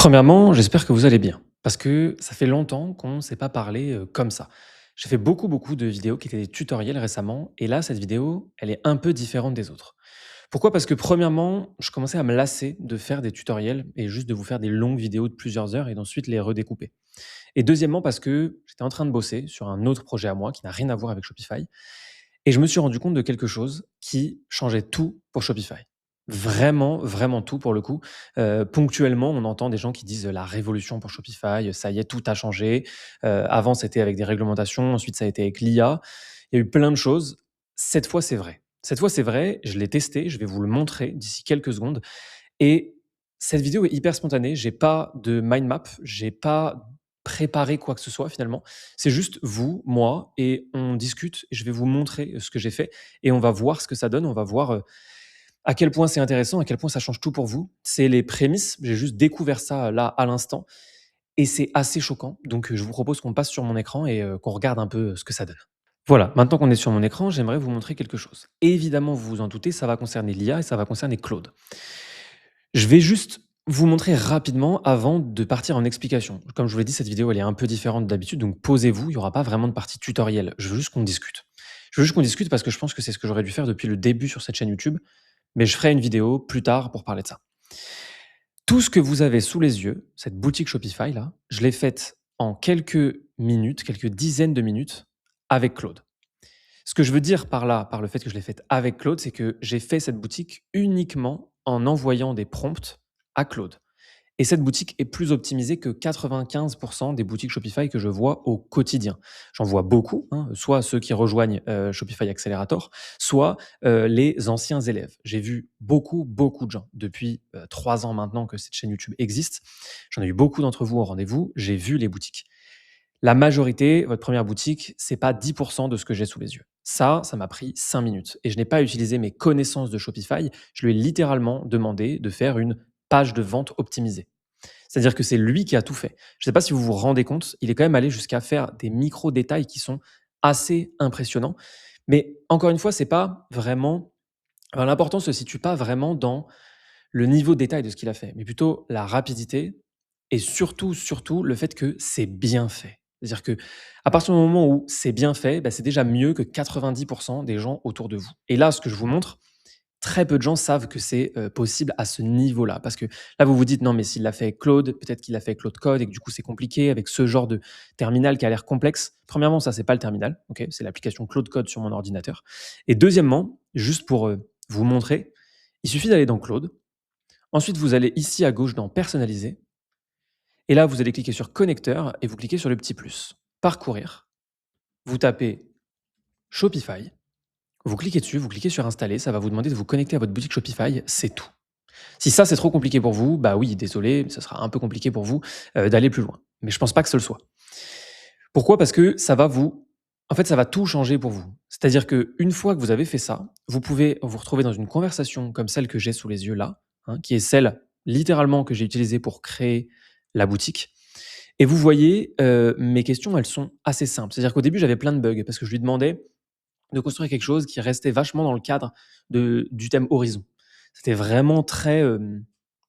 Premièrement, j'espère que vous allez bien, parce que ça fait longtemps qu'on ne s'est pas parlé comme ça. J'ai fait beaucoup de vidéos qui étaient des tutoriels récemment, et là, cette vidéo, elle est un peu différente des autres. Pourquoi? Parce que premièrement, je commençais à me lasser de faire des tutoriels et juste de vous faire des longues vidéos de plusieurs heures et d'ensuite les redécouper. Et deuxièmement, parce que j'étais en train de bosser sur un autre projet à moi qui n'a rien à voir avec Shopify, et je me suis rendu compte de quelque chose qui changeait tout pour Shopify. Vraiment tout pour le coup. Ponctuellement, on entend des gens qui disent, «La révolution pour Shopify, ça y est, tout a changé». Avant, c'était avec des réglementations, ensuite ça a été avec l'IA. Il y a eu plein de choses. Cette fois, c'est vrai. Cette fois, c'est vrai, je l'ai testé, je vais vous le montrer d'ici quelques secondes et cette vidéo est hyper spontanée. J'ai pas de mind map, j'ai pas préparé quoi que ce soit finalement. C'est juste vous, moi et on discute et je vais vous montrer ce que j'ai fait et on va voir ce que ça donne. On va voir, à quel point c'est intéressant, à quel point ça change tout pour vous. C'est les prémices, j'ai juste découvert ça, là, à l'instant et c'est assez choquant. Donc, je vous propose qu'on passe sur mon écran et qu'on regarde un peu, ce que ça donne. Voilà, maintenant qu'on est sur mon écran, j'aimerais vous montrer quelque chose. Évidemment, vous vous en doutez, ça va concerner l'IA et ça va concerner Claude. Je vais juste vous montrer rapidement avant de partir en explication. Comme je vous l'ai dit, cette vidéo, elle est un peu différente d'habitude, donc posez-vous, il y aura pas vraiment de partie tutoriel. Je veux juste qu'on discute. Je veux juste qu'on discute parce que je pense que c'est ce que j'aurais dû faire depuis le début sur cette chaîne YouTube, mais je ferai une vidéo plus tard pour parler de ça. Tout ce que vous avez sous les yeux, cette boutique Shopify là, je l'ai faite en quelques minutes, quelques dizaines de minutes avec Claude. Ce que je veux dire par là, par le fait que je l'ai faite avec Claude, c'est que j'ai fait cette boutique uniquement en envoyant des prompts à Claude. Et cette boutique est plus optimisée que 95 des boutiques Shopify que je vois au quotidien. J'en vois beaucoup, hein, soit ceux qui rejoignent, Shopify Accelerator, soit, les anciens élèves. J'ai vu beaucoup de gens depuis, 3 ans maintenant que cette chaîne YouTube existe. J'en ai eu beaucoup d'entre vous au rendez-vous, j'ai vu les boutiques. La majorité, votre première boutique, c'est pas 10 de ce que j'ai sous les yeux. Ça m'a pris 5 minutes et je n'ai pas utilisé mes connaissances de Shopify. Je lui ai littéralement demandé de faire une page de vente optimisée. C'est-à-dire que c'est lui qui a tout fait. Je ne sais pas si vous vous rendez compte, il est quand même allé jusqu'à faire des micro détails qui sont assez impressionnants. Mais encore une fois, c'est pas vraiment l'important se situe pas vraiment dans le niveau de détail de ce qu'il a fait, mais plutôt la rapidité et surtout le fait que c'est bien fait. C'est-à-dire que à partir du moment où c'est bien fait, bah, c'est déjà mieux que 90 des gens autour de vous. Et là, ce que je vous montre, très peu de gens savent que c'est, possible à ce niveau-là. Parce que là, vous vous dites: «Non, mais s'il l'a fait avec Claude, peut-être qu'il l'a fait avec Claude Code et que du coup, c'est compliqué avec ce genre de terminal qui a l'air complexe». Premièrement, ça, c'est pas le terminal, OK? C'est l'application Claude Code sur mon ordinateur et deuxièmement, juste pour, vous montrer, il suffit d'aller dans Claude. Ensuite, vous allez ici à gauche dans Personnaliser et là, vous allez cliquer sur Connecteur et vous cliquez sur le petit plus. Parcourir, vous tapez Shopify, vous cliquez dessus, vous cliquez sur Installer, ça va vous demander de vous connecter à votre boutique Shopify, c'est tout. Si ça, c'est trop compliqué pour vous, bah oui, désolé, ça sera un peu compliqué pour vous, d'aller plus loin. Mais je pense pas que ce le soit. Pourquoi? Parce que ça va vous en fait, ça va tout changer pour vous. C'est-à-dire qu'une fois que vous avez fait ça, vous pouvez vous retrouver dans une conversation comme celle que j'ai sous les yeux là, hein, qui est celle littéralement que j'ai utilisée pour créer la boutique et vous voyez, mes questions, elles sont assez simples. C'est-à-dire qu'au début, j'avais plein de bugs parce que je lui demandais de construire quelque chose qui restait vachement dans le cadre du thème horizon. C'était vraiment très,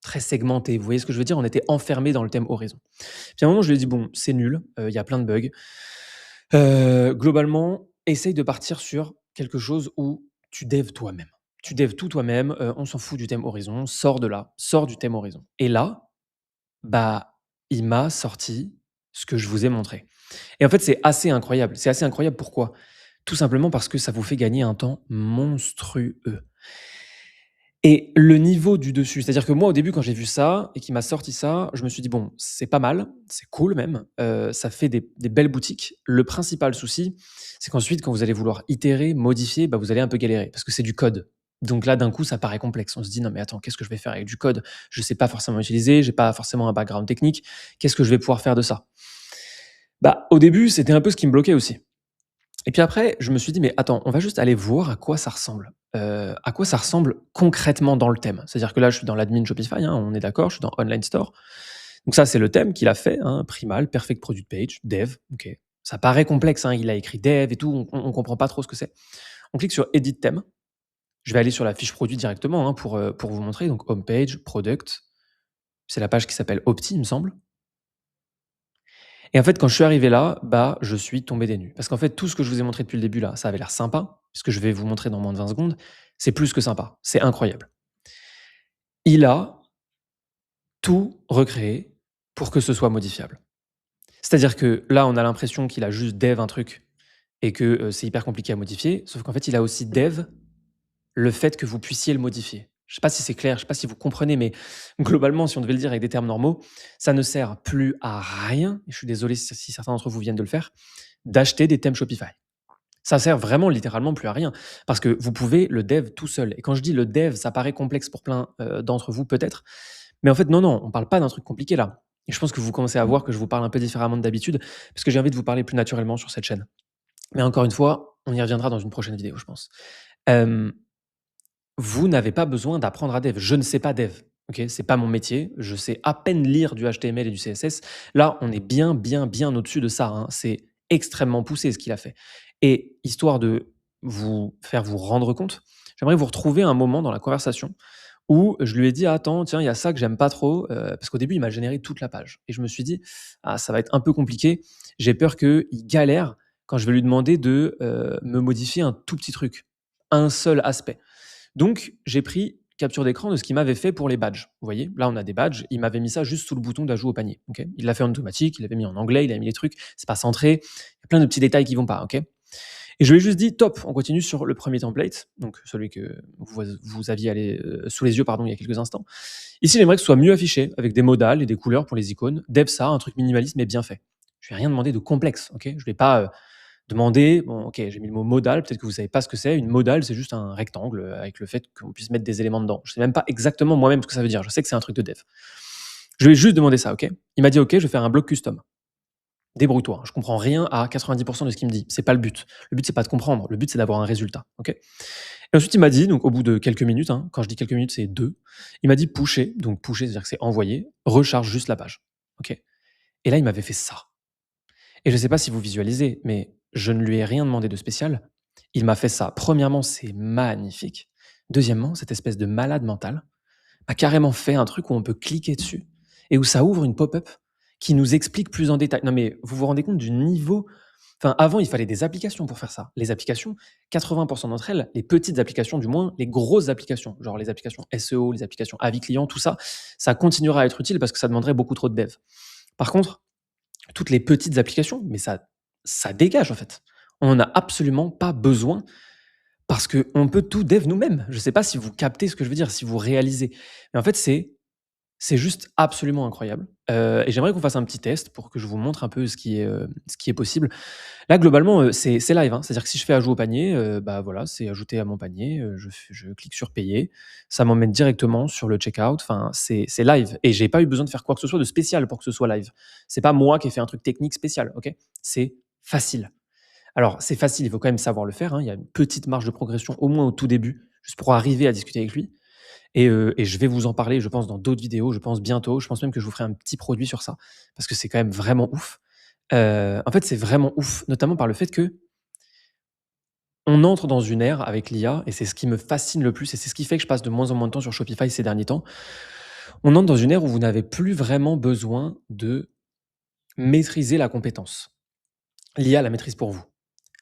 très segmenté. Vous voyez ce que je veux dire? On était enfermé dans le thème horizon. Puis à un moment, je lui ai dit: «Bon, c'est nul, il y a plein de bugs. Globalement, essaye de partir sur quelque chose où tu devs toi-même. Tu devs tout toi-même, on s'en fout du thème horizon, sors de là, sors du thème horizon». Et là, bah, il m'a sorti ce que je vous ai montré. Et en fait, c'est assez incroyable. C'est assez incroyable pourquoi? Tout simplement parce que ça vous fait gagner un temps monstrueux. Et le niveau du dessus, c'est-à-dire que moi, au début, quand j'ai vu ça et qu'il m'a sorti ça, je me suis dit: «Bon, c'est pas mal, c'est cool même, ça fait des belles boutiques». Le principal souci, c'est qu'ensuite, quand vous allez vouloir itérer, modifier, bah, vous allez un peu galérer parce que c'est du code. Donc là, d'un coup, ça paraît complexe. On se dit: «Non mais attends, qu'est-ce que je vais faire avec du code? Je sais pas forcément utiliser, j'ai pas forcément un background technique. Qu'est-ce que je vais pouvoir faire de ça?» Bah, au début, c'était un peu ce qui me bloquait aussi. Et puis après, je me suis dit: «Mais attends, on va juste aller voir à quoi ça ressemble». À quoi ça ressemble concrètement dans le thème. C'est-à-dire que là, je suis dans l'admin Shopify, hein, on est d'accord, je suis dans Online Store. Donc ça, c'est le thème qu'il a fait, hein, Primal, Perfect Product Page, Dev, OK. Ça paraît complexe, hein, il a écrit Dev et tout, on comprend pas trop ce que c'est. On clique sur Edit thème. Je vais aller sur la fiche produit directement, hein, pour vous montrer, donc Home Page, Product. C'est la page qui s'appelle Opti, il me semble. Et en fait, quand je suis arrivé là, bah, je suis tombé des nues. Parce qu'en fait, tout ce que je vous ai montré depuis le début là, ça avait l'air sympa. Ce que je vais vous montrer dans moins de 20 secondes, c'est plus que sympa. C'est incroyable. Il a tout recréé pour que ce soit modifiable. C'est-à-dire que là, on a l'impression qu'il a juste dev un truc et que c'est hyper compliqué à modifier. Sauf qu'en fait, il a aussi dev le fait que vous puissiez le modifier. Je sais pas si c'est clair, je sais pas si vous comprenez, mais globalement, si on devait le dire avec des termes normaux, ça ne sert plus à rien, et je suis désolé si certains d'entre vous viennent de le faire, d'acheter des thèmes Shopify. Ça sert vraiment littéralement plus à rien parce que vous pouvez le dev tout seul. Et quand je dis le dev, ça paraît complexe pour plein d'entre vous peut-être, mais en fait non, non, on parle pas d'un truc compliqué là. Et je pense que vous commencez à voir que je vous parle un peu différemment de d'habitude parce que j'ai envie de vous parler plus naturellement sur cette chaîne. Mais encore une fois, on y reviendra dans une prochaine vidéo, je pense. Hem, Vous n'avez pas besoin d'apprendre à dev. Je ne sais pas dev, OK? C'est pas mon métier. Je sais à peine lire du HTML et du CSS. Là, on est bien, bien, bien au-dessus de ça, hein. C'est extrêmement poussé ce qu'il a fait. Et histoire de vous faire vous rendre compte, j'aimerais vous retrouver un moment dans la conversation où je lui ai dit: «Attends, tiens, il y a ça que j'aime pas trop», parce qu'au début, il m'a généré toute la page et je me suis dit: «Ah, ça va être un peu compliqué». J'ai peur qu'il galère quand je vais lui demander de, me modifier un tout petit truc, un seul aspect. Donc, j'ai pris capture d'écran de ce qu'il m'avait fait pour les badges. Vous voyez? Là, on a des badges. Il m'avait mis ça juste sous le bouton d'ajout au panier. OK? Il l'a fait en automatique, il l'avait mis en anglais, il a mis les trucs, c'est pas centré. Il y a plein de petits détails qui vont pas. OK? Et je lui ai juste dit: «Top, on continue sur le premier template», donc celui que vous aviez sous les yeux, pardon, il y a quelques instants. «Ici, j'aimerais que ce soit mieux affiché, avec des modals et des couleurs pour les icônes. Dev ça, un truc minimaliste mais bien fait». Je lui ai rien demandé de complexe. OK? Je lui ai pas, demandé, bon, OK, j'ai mis le mot modal, peut-être que vous savez pas ce que c'est. Une modal, c'est juste un rectangle, avec le fait qu'on puisse mettre des éléments dedans. Je sais même pas exactement moi-même ce que ça veut dire. Je sais que c'est un truc de dev. Je lui ai juste demandé ça, OK? Il m'a dit: «OK, je vais faire un bloc custom». Débrouille-toi, hein, je comprends rien à 90 de ce qu'il me dit. C'est pas le but. Le but, c'est pas de comprendre. Le but, c'est d'avoir un résultat, OK? Et ensuite, il m'a dit, donc au bout de quelques minutes, hein, quand je dis quelques minutes, c'est 2, il m'a dit: «Pusher», donc pusher, c'est-à-dire que c'est envoyer, recharge juste la page, OK? Et là, il m'avait fait ça. Et je sais pas si vous visualisez, mais je ne lui ai rien demandé de spécial. Il m'a fait ça. Premièrement, c'est magnifique. Deuxièmement, cette espèce de malade mental a carrément fait un truc où on peut cliquer dessus et où ça ouvre une pop-up qui nous explique plus en détail. Non mais vous vous rendez compte du niveau. Enfin, avant, il fallait des applications pour faire ça. Les applications, 80 d'entre elles, les petites applications du moins, les grosses applications, genre les applications SEO, les applications avis client, tout ça, ça continuera à être utile parce que ça demanderait beaucoup trop de dev. Par contre, toutes les petites applications, mais ça dégage en fait. On en a absolument pas besoin parce qu'on peut tout dev nous-mêmes. Je ne sais pas si vous captez ce que je veux dire, si vous réalisez. Mais en fait, c'est juste absolument incroyable. Et j'aimerais qu'on fasse un petit test pour que je vous montre un peu ce qui est possible. Là, globalement, c'est live, hein. C'est-à-dire que si je fais ajout au panier, bah, voilà, c'est ajouté à mon panier, je clique sur payer, ça m'emmène directement sur le checkout. Enfin, c'est live et j'ai pas eu besoin de faire quoi que ce soit de spécial pour que ce soit live. C'est pas moi qui ai fait un truc technique spécial, OK? C'est facile. Alors, c'est facile, il faut quand même savoir le faire, hein. Il y a une petite marge de progression, au moins au tout début, juste pour arriver à discuter avec lui. Et je vais vous en parler, je pense, dans d'autres vidéos, je pense bientôt. Je pense même que je vous ferai un petit produit sur ça, parce que c'est quand même vraiment ouf. En fait, c'est vraiment ouf, notamment par le fait que on entre dans une ère avec l'IA et c'est ce qui me fascine le plus et c'est ce qui fait que je passe de moins en moins de temps sur Shopify ces derniers temps. On entre dans une ère où vous n'avez plus vraiment besoin de maîtriser la compétence. L'IA la maîtrise pour vous.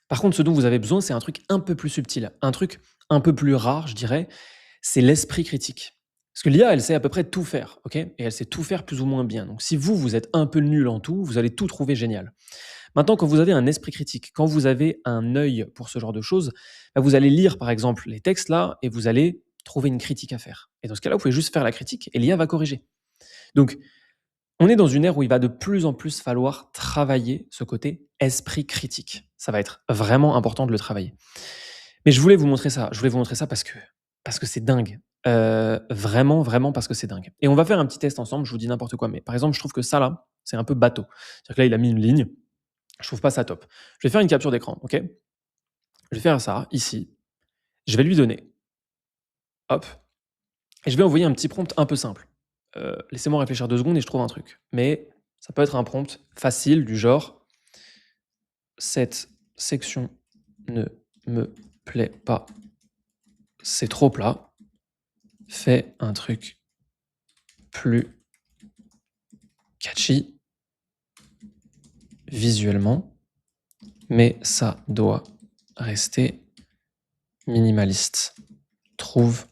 Par contre, ce dont vous avez besoin, c'est un truc un peu plus subtil, un truc un peu plus rare, je dirais, c'est l'esprit critique. Parce que l'IA, elle sait à peu près tout faire, OK? Et elle sait tout faire plus ou moins bien. Donc si vous, vous êtes un peu nul en tout, vous allez tout trouver génial. Maintenant, quand vous avez un esprit critique, quand vous avez un œil pour ce genre de choses, bah, vous allez lire, par exemple, les textes là et vous allez trouver une critique à faire. Et dans ce cas-là, vous pouvez juste faire la critique et l'IA va corriger. Donc, on est dans une ère où il va de plus en plus falloir travailler ce côté esprit critique. Ça va être vraiment important de le travailler. Mais je voulais vous montrer ça. Je voulais vous montrer ça parce que c'est dingue. Vraiment, vraiment parce que c'est dingue. Et on va faire un petit test ensemble, je vous dis n'importe quoi, mais par exemple, je trouve que ça là, c'est un peu bateau. C'est-à-dire que là, il a mis une ligne, je trouve pas ça top. Je vais faire une capture d'écran, OK? Je vais faire ça ici, je vais lui donner, hop, et je vais envoyer un petit prompt un peu simple. Laissez-moi réfléchir 2 secondes et je trouve un truc. Mais ça peut être un prompt facile du genre: «Cette section ne me plaît pas, c'est trop plat, fais un truc plus catchy visuellement, mais ça doit rester minimaliste. Trouve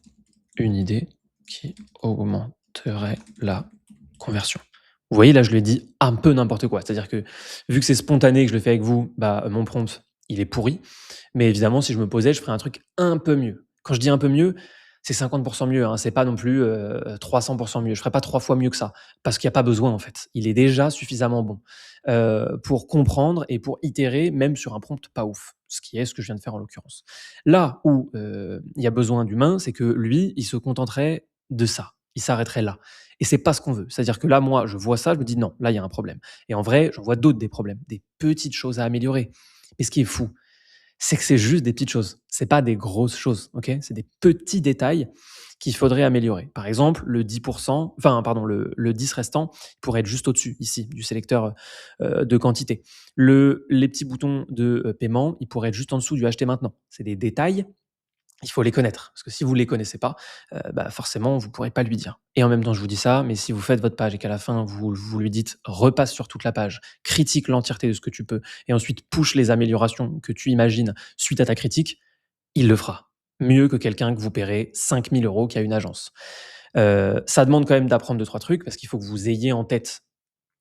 une idée qui augmenterait la conversion. Vous voyez, là, je lui ai dit un peu n'importe quoi. C'est-à-dire que, vu que c'est spontané, que je le fais avec vous, bah, mon prompt, il est pourri. Mais évidemment, si je me posais, je ferais un truc un peu mieux. Quand je dis un peu mieux, c'est 50 mieux, hein, c'est pas non plus, 300 mieux. Je ferais pas 3 fois mieux que ça, parce qu'il y a pas besoin, en fait. Il est déjà suffisamment bon, pour comprendre et pour itérer, même sur un prompt pas ouf, ce qui est ce que je viens de faire en l'occurrence. Là où, il y a besoin d'humain, c'est que lui, il se contenterait de ça. Il s'arrêterait là et c'est pas ce qu'on veut. C'est-à-dire que là, moi, je vois ça, je me dis: «Non, là, il y a un problème» et en vrai, j'en vois d'autres des problèmes, des petites choses à améliorer. Mais ce qui est fou, c'est que c'est juste des petites choses. C'est pas des grosses choses, OK? C'est des petits détails qu'il faudrait améliorer. Par exemple, le 10 enfin, pardon, le 10 restant pourrait être juste au-dessus, ici, du sélecteur, de quantité. Les petits boutons de, paiement, ils pourraient être juste en dessous du acheter maintenant. C'est des détails, il faut les connaître, parce que si vous les connaissez pas, bah, forcément vous pourrez pas lui dire et en même temps je vous dis ça, mais si vous faites votre page et qu'à la fin vous lui dites: «Repasse sur toute la page, critique l'entièreté de ce que tu peux et ensuite push les améliorations que tu imagines suite à ta critique», il le fera. Mieux que quelqu'un que vous paierez 5 000 € qui a une agence. Ça demande quand même d'apprendre deux trois trucs parce qu'il faut que vous ayez en tête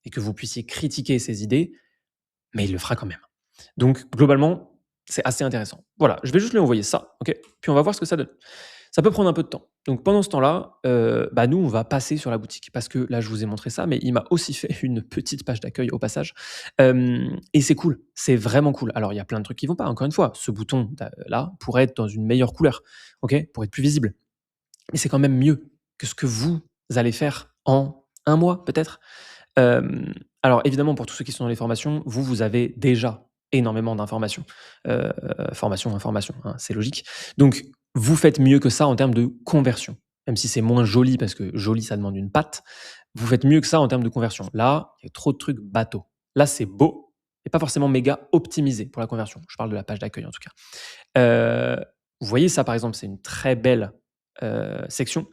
et que vous puissiez critiquer ses idées, mais il le fera quand même. Donc globalement, c'est assez intéressant. Voilà, je vais juste lui envoyer ça, OK? Puis on va voir ce que ça donne. Ça peut prendre un peu de temps. Donc pendant ce temps-là, bah, nous, on va passer sur la boutique parce que là, je vous ai montré ça, mais il m'a aussi fait une petite page d'accueil au passage, et c'est cool, c'est vraiment cool. Alors il y a plein de trucs qui vont pas, encore une fois, ce bouton da là pourrait être dans une meilleure couleur, OK? Pour être plus visible. Mais c'est quand même mieux que ce que vous allez faire en un mois peut-être. Alors évidemment pour tous ceux qui sont dans les formations, vous avez déjà énormément d'informations. Heu, formation, information, hein, c'est logique. Donc vous faites mieux que ça en termes de conversion. Même si c'est moins joli parce que joli ça demande une patte, vous faites mieux que ça en termes de conversion. Là, il y a trop de trucs bateaux. Là, c'est beau, mais pas forcément méga optimisé pour la conversion. Je parle de la page d'accueil en tout cas. Vous voyez ça par exemple, c'est une très belle, section,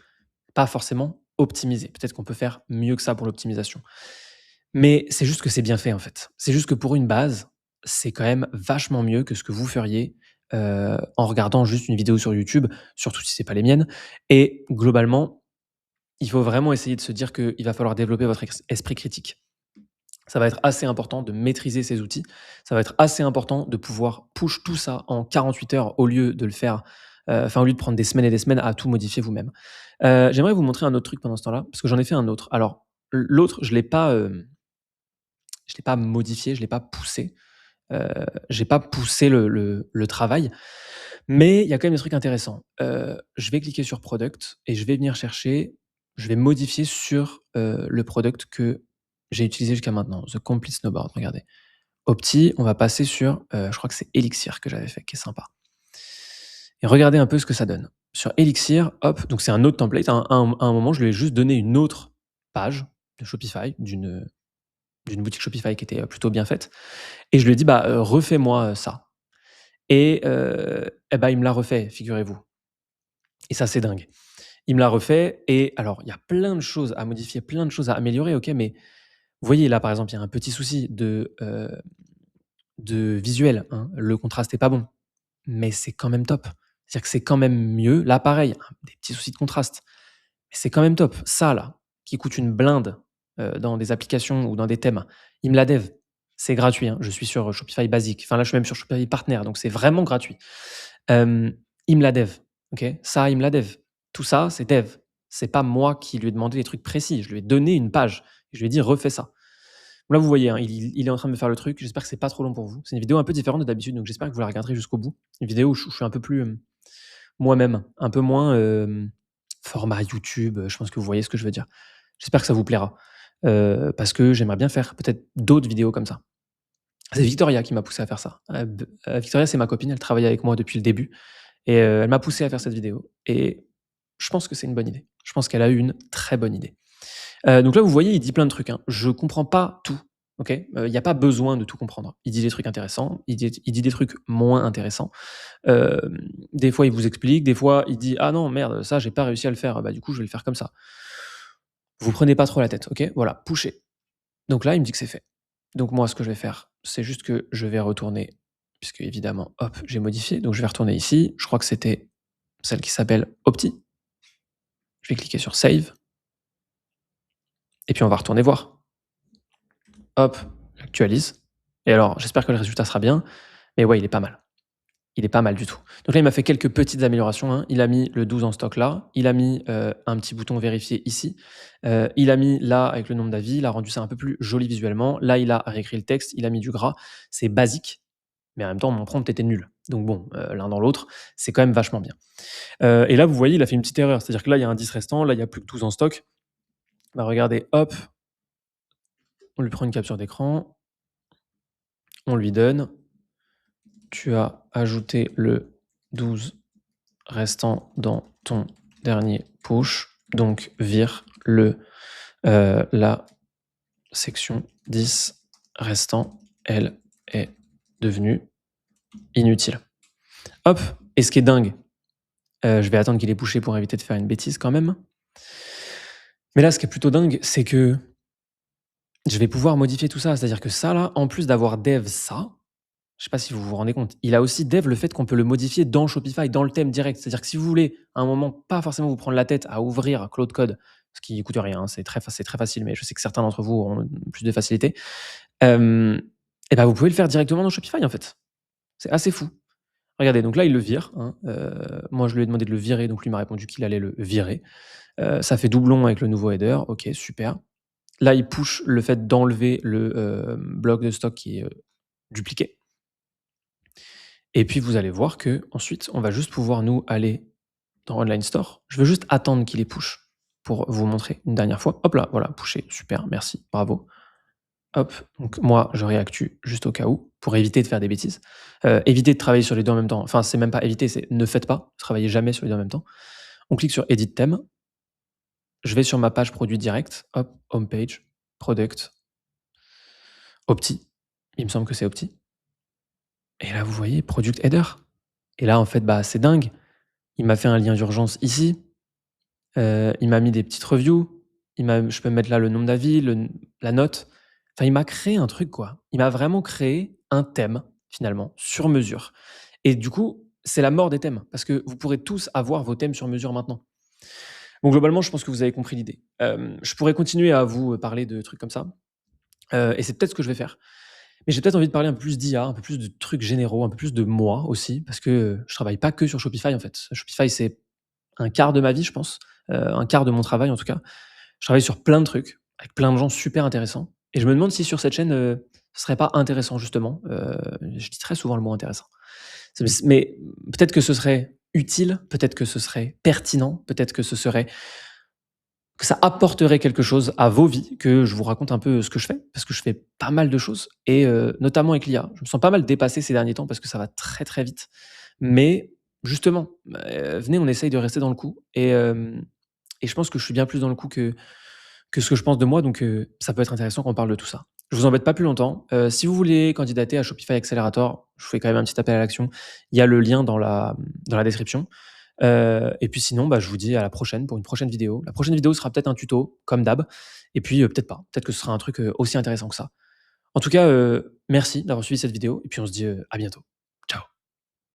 pas forcément optimisée. Peut-être qu'on peut faire mieux que ça pour l'optimisation. Mais c'est juste que c'est bien fait, en fait. C'est juste que pour une base, c'est quand même vachement mieux que ce que vous feriez, en regardant juste une vidéo sur YouTube, surtout si c'est pas les miennes et globalement, il faut vraiment essayer de se dire qu'il va falloir développer votre esprit critique. Ça va être assez important de maîtriser ces outils. Ça va être assez important de pouvoir push tout ça en 48 heures au lieu de le faire, enfin, au lieu de prendre des semaines et des semaines à tout modifier vous-même. J'aimerais vous montrer un autre truc pendant ce temps-là, parce que j'en ai fait un autre. Alors, l'autre, je l'ai pas modifié, je l'ai pas poussé, heu, j'ai pas poussé le travail, mais il y a quand même des trucs intéressants. Je vais cliquer sur product et je vais venir chercher, je vais modifier sur, le product que j'ai utilisé jusqu'à maintenant, The Complete Snowboard, regardez. Opti, on va passer sur, je crois que c'est Elixir que j'avais fait, qui est sympa et regardez un peu ce que ça donne. Sur Elixir, hop, donc c'est un autre template, hein, à un moment, je lui ai juste donné une autre page de Shopify, d'une boutique Shopify qui était, plutôt bien faite et je lui ai dit: «Bah, refais-moi, ça» et bah, il me l'a refait, figurez-vous et ça, c'est dingue. Il me l'a refait et alors il y a plein de choses à modifier, plein de choses à améliorer, OK, mais vous voyez là, par exemple, il y a un petit souci de visuel, hein. Le contraste est pas bon, mais c'est quand même top. C'est-à-dire que c'est quand même mieux. Là, pareil, hein, des petits soucis de contraste, mais c'est quand même top. Ça là, qui coûte une blinde, dans des applications ou dans des thèmes, il me l'a dev. C'est gratuit, hein. Je suis sur, Shopify basique. Enfin là, je suis même sur Shopify Partner, donc c'est vraiment gratuit. Hem, il me l'a dev, OK? Ça, il me l'a dev. Tout ça, c'est dev. C'est pas moi qui lui ai demandé des trucs précis. Je lui ai donné une page. Je lui ai dit: «Refais ça». Là, vous voyez, hein, il est en train de me faire le truc. J'espère que c'est pas trop long pour vous. C'est une vidéo un peu différente de d'habitude, donc j'espère que vous la regarderez jusqu'au bout. Une vidéo où je suis un peu plus, moi-même, un peu moins, format YouTube, je pense que vous voyez ce que je veux dire. J'espère que ça vous plaira, parce que j'aimerais bien faire peut-être d'autres vidéos comme ça. C'est Victoria qui m'a poussé à faire ça. Victoria, c'est ma copine, elle travaille avec moi depuis le début et elle m'a poussé à faire cette vidéo et je pense que c'est une bonne idée. Je pense qu'elle a eu une très bonne idée. Donc là, vous voyez, il dit plein de trucs, hein. Je comprends pas tout, OK? Il y a pas besoin de tout comprendre. Il dit des trucs intéressants, il dit des trucs moins intéressants. Des fois, il vous explique, des fois, il dit: «Ah non, merde, ça, j'ai pas réussi à le faire, bah, du coup, je vais le faire comme ça». Vous prenez pas trop la tête, OK? Voilà, pusher. Donc là, il me dit que c'est fait. Donc moi, ce que je vais faire, c'est juste que je vais retourner, puisque évidemment, hop, j'ai modifié. Donc je vais retourner ici. Je crois que c'était celle qui s'appelle Opti. Je vais cliquer sur Save et puis on va retourner voir. Hop, j'actualise. Et alors, j'espère que le résultat sera bien. Mais ouais, il est pas mal. Il est pas mal du tout. Donc là, il m'a fait quelques petites améliorations, hein. Il a mis le 12 en stock là, il a mis, un petit bouton vérifier ici, il a mis là avec le nombre d'avis, il a rendu ça un peu plus joli visuellement. Là, il a réécrit le texte, il a mis du gras. C'est basique, mais en même temps, mon prompt était nul. Donc bon, l'un dans l'autre, c'est quand même vachement bien. Et là, vous voyez, il a fait une petite erreur. C'est-à-dire que là, il y a un 10 restant, là, il y a plus que 12 en stock. Bah, regardez, hop, on lui prend une capture d'écran, on lui donne: «Tu as ajouté le 12 restant dans ton dernier push, donc vire la section 10 restant, elle est devenue inutile». Hop, et ce qui est dingue, je vais attendre qu'il ait pushé pour éviter de faire une bêtise quand même. Mais là, ce qui est plutôt dingue, c'est que je vais pouvoir modifier tout ça. C'est-à-dire que ça là, en plus d'avoir dev ça, je sais pas si vous vous rendez compte, il a aussi dev le fait qu'on peut le modifier dans Shopify, dans le thème direct. C'est-à-dire que si vous voulez, à un moment, pas forcément vous prendre la tête à ouvrir Claude Code, ce qui coûte rien, hein, c'est très facile, mais je sais que certains d'entre vous auront plus de facilité. Hem, et bah, vous pouvez le faire directement dans Shopify, en fait. C'est assez fou. Regardez, donc là, il le vire, hein, moi, je lui ai demandé de le virer, donc lui m'a répondu qu'il allait le virer. Ça fait doublon avec le nouveau header, OK, super. Là, il push le fait d'enlever le, bloc de stock qui est, dupliqué. Et puis vous allez voir que ensuite, on va juste pouvoir nous aller dans Online Store. Je veux juste attendre qu'il les push pour vous montrer une dernière fois. Hop là, voilà, pushé, super, merci, bravo. Hop, donc moi, je réactue juste au cas où, pour éviter de faire des bêtises. Évitez de travailler sur les 2 en même temps. Enfin, c'est même pas éviter, c'est ne faites pas, travaillez jamais sur les 2 en même temps. On clique sur Edit thème. Je vais sur ma page produit direct, hop, homepage, product, Opti. Il me semble que c'est Opti. Et là, vous voyez, product header. Et là, en fait, bah, c'est dingue. Il m'a fait un lien d'urgence ici. Il m'a mis des petites reviews. Je peux mettre là le nombre d'avis, la note. Enfin, il m'a créé un truc, quoi. Il m'a vraiment créé un thème, finalement, sur mesure. Et du coup, c'est la mort des thèmes, parce que vous pourrez tous avoir vos thèmes sur mesure maintenant. Donc globalement, je pense que vous avez compris l'idée. Je pourrais continuer à vous parler de trucs comme ça, et c'est peut-être ce que je vais faire. Mais j'ai peut-être envie de parler un peu plus d'IA, un peu plus de trucs généraux, un peu plus de moi aussi, parce que, je travaille pas que sur Shopify, en fait. Shopify, c'est un quart de ma vie, je pense, un quart de mon travail, en tout cas. Je travaille sur plein de trucs, avec plein de gens super intéressants et je me demande si sur cette chaîne, ce serait pas intéressant justement, je dis très souvent le mot intéressant. Mais peut-être que ce serait utile, peut-être que ce serait pertinent, peut-être que ça apporterait quelque chose à vos vies, que je vous raconte un peu ce que je fais, parce que je fais pas mal de choses et notamment avec l'IA. Je me sens pas mal dépassé ces derniers temps parce que ça va très, très vite. Mais justement, venez, on essaye de rester dans le coup et je pense que je suis bien plus dans le coup que ce que je pense de moi, donc ça peut être intéressant qu'on parle de tout ça. Je vous embête pas plus longtemps. Si vous voulez candidater à Shopify Accelerator, je vous fais quand même un petit appel à l'action. Il y a le lien dans la description. Et puis sinon, bah, je vous dis à la prochaine pour une prochaine vidéo. La prochaine vidéo sera peut-être un tuto, comme d'hab, et puis, peut-être pas. Peut-être que ce sera un truc, aussi intéressant que ça. En tout cas, merci d'avoir suivi cette vidéo et puis on se dit, à bientôt.